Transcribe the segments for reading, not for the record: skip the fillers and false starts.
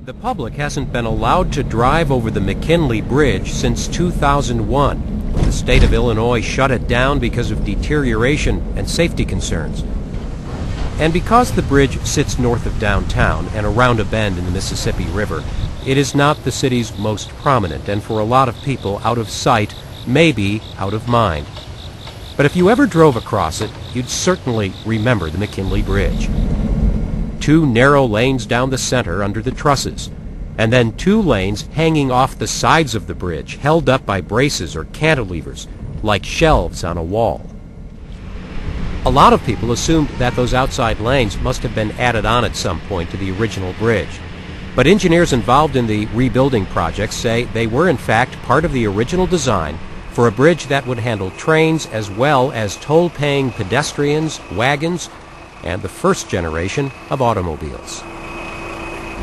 The public hasn't been allowed to drive over the McKinley Bridge since 2001, when the state of Illinois shut it down because of deterioration and safety concerns. And because the bridge sits north of downtown and around a bend in the Mississippi River, it is not the city's most prominent, and for a lot of people, out of sight, maybe out of mind. But if you ever drove across it, you'd certainly remember the McKinley Bridge. 2 narrow lanes down the center under the trusses, and then 2 lanes hanging off the sides of the bridge, held up by braces or cantilevers, like shelves on a wall. A lot of people assumed that those outside lanes must have been added on at some point to the original bridge. But engineers involved in the rebuilding project say they were in fact part of the original design for a bridge that would handle trains as well as toll-paying pedestrians, wagons, and the first generation of automobiles.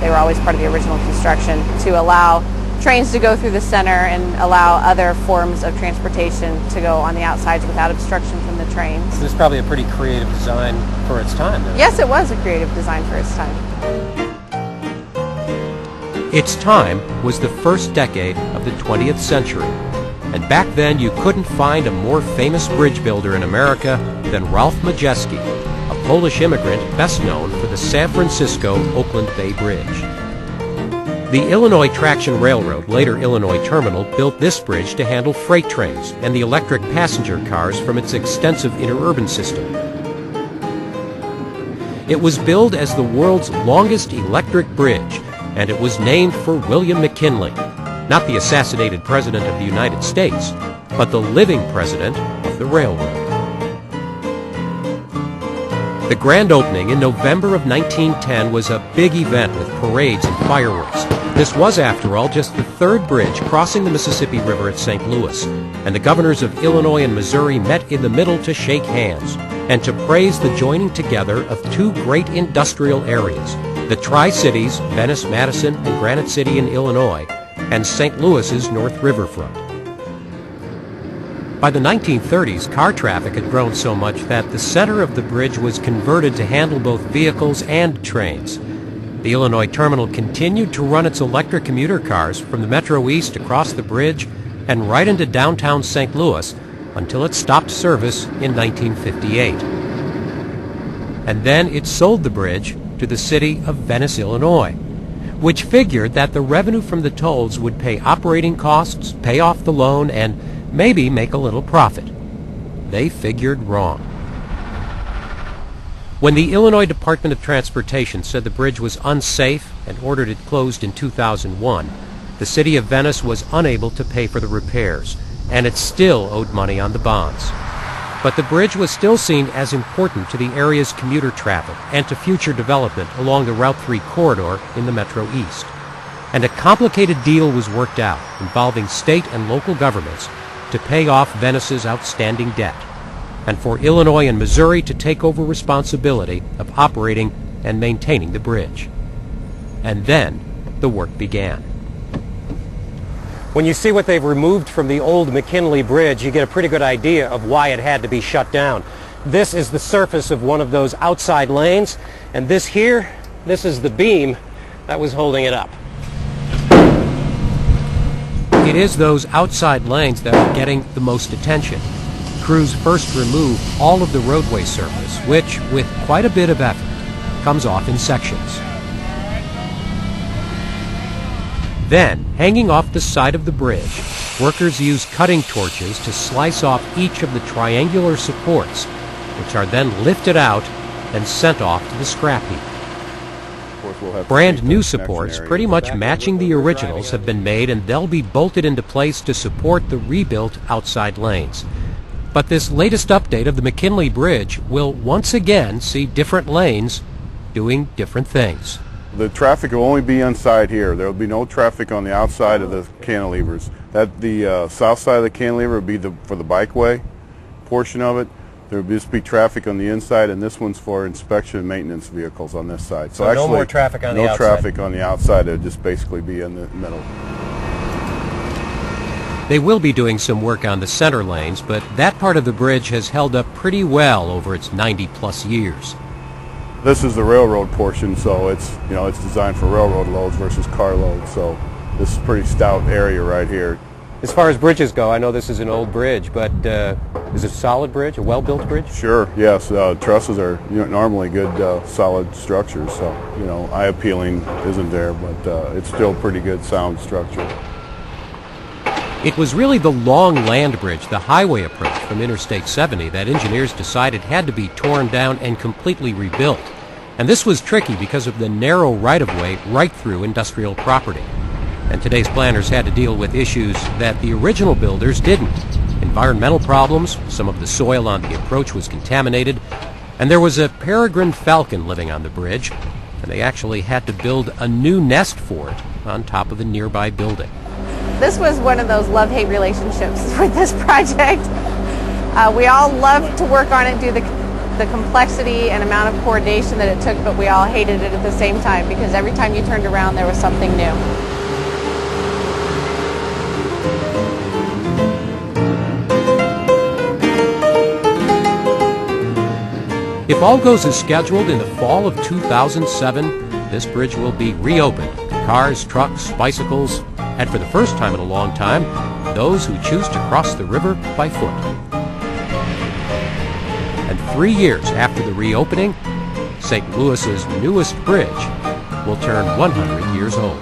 They were always part of the original construction to allow trains to go through the center and allow other forms of transportation to go on the outsides without obstruction from the trains. This is probably a pretty creative design for its time, then. Yes, it was a creative design for its time. Its time was the first decade of the 20th century, and back then you couldn't find a more famous bridge builder in America than Ralph Majewski, a Polish immigrant best known for the San Francisco-Oakland Bay Bridge. The Illinois Traction Railroad, later Illinois Terminal, built this bridge to handle freight trains and the electric passenger cars from its extensive interurban system. It was billed as the world's longest electric bridge, and it was named for William McKinley, not the assassinated President of the United States, but the living president of the railroad. The grand opening in November of 1910 was a big event with parades and fireworks. This was, after all, just the 3rd bridge crossing the Mississippi River at St. Louis, and the governors of Illinois and Missouri met in the middle to shake hands and to praise the joining together of 2 great industrial areas, the Tri-Cities, Venice, Madison, and Granite City in Illinois, and St. Louis's North Riverfront. By the 1930s, car traffic had grown so much that the center of the bridge was converted to handle both vehicles and trains. The Illinois Terminal continued to run its electric commuter cars from the Metro East across the bridge and right into downtown St. Louis until it stopped service in 1958. And then it sold the bridge to the city of Venice, Illinois, which figured that the revenue from the tolls would pay operating costs, pay off the loan, and maybe make a little profit. They figured wrong. When the Illinois Department of Transportation said the bridge was unsafe and ordered it closed in 2001, the city of Venice was unable to pay for the repairs, and it still owed money on the bonds. But the bridge was still seen as important to the area's commuter traffic and to future development along the Route 3 corridor in the Metro East. And a complicated deal was worked out involving state and local governments to pay off Venice's outstanding debt, and for Illinois and Missouri to take over responsibility of operating and maintaining the bridge. And then the work began. When you see what they've removed from the old McKinley Bridge, you get a pretty good idea of why it had to be shut down. This is the surface of one of those outside lanes, and this here, this is the beam that was holding it up. It is those outside lanes that are getting the most attention. Crews first remove all of the roadway surface, which, with quite a bit of effort, comes off in sections. Then, hanging off the side of the bridge, workers use cutting torches to slice off each of the triangular supports, which are then lifted out and sent off to the scrap heap. Brand new supports, pretty much matching the originals, have been made, and they'll be bolted into place to support the rebuilt outside lanes. But this latest update of the McKinley Bridge will once again see different lanes doing different things. The traffic will only be inside here. There will be no traffic on the outside of the cantilevers. The south side of the cantilever will be for the bikeway portion of it. There will just be traffic on the inside, and this one's for inspection and maintenance vehicles on this side. So actually, no more traffic on the outside? No traffic on the outside. It will just basically be in the middle. They will be doing some work on the center lanes, but that part of the bridge has held up pretty well over its 90-plus years. This is the railroad portion, so it's, you know, it's designed for railroad loads versus car loads. So this is a pretty stout area right here. As far as bridges go, I know this is an old bridge, but is it a solid bridge, a well-built bridge? Sure, yes. Trusses are, you know, normally good solid structures, so, you know, eye appealing isn't there, but it's still pretty good sound structure. It was really the long land bridge, the highway approach from Interstate 70, that engineers decided had to be torn down and completely rebuilt. And this was tricky because of the narrow right-of-way right through industrial property. And today's planners had to deal with issues that the original builders didn't. Environmental problems, some of the soil on the approach was contaminated, and there was a peregrine falcon living on the bridge, and they actually had to build a new nest for it on top of a nearby building. This was one of those love-hate relationships with this project. We all loved to work on it, do the complexity and amount of coordination that it took, but we all hated it at the same time because every time you turned around there was something new. If all goes as scheduled, in the fall of 2007, this bridge will be reopened to cars, trucks, bicycles, and for the first time in a long time, those who choose to cross the river by foot. And 3 years after the reopening, St. Louis's newest bridge will turn 100 years old.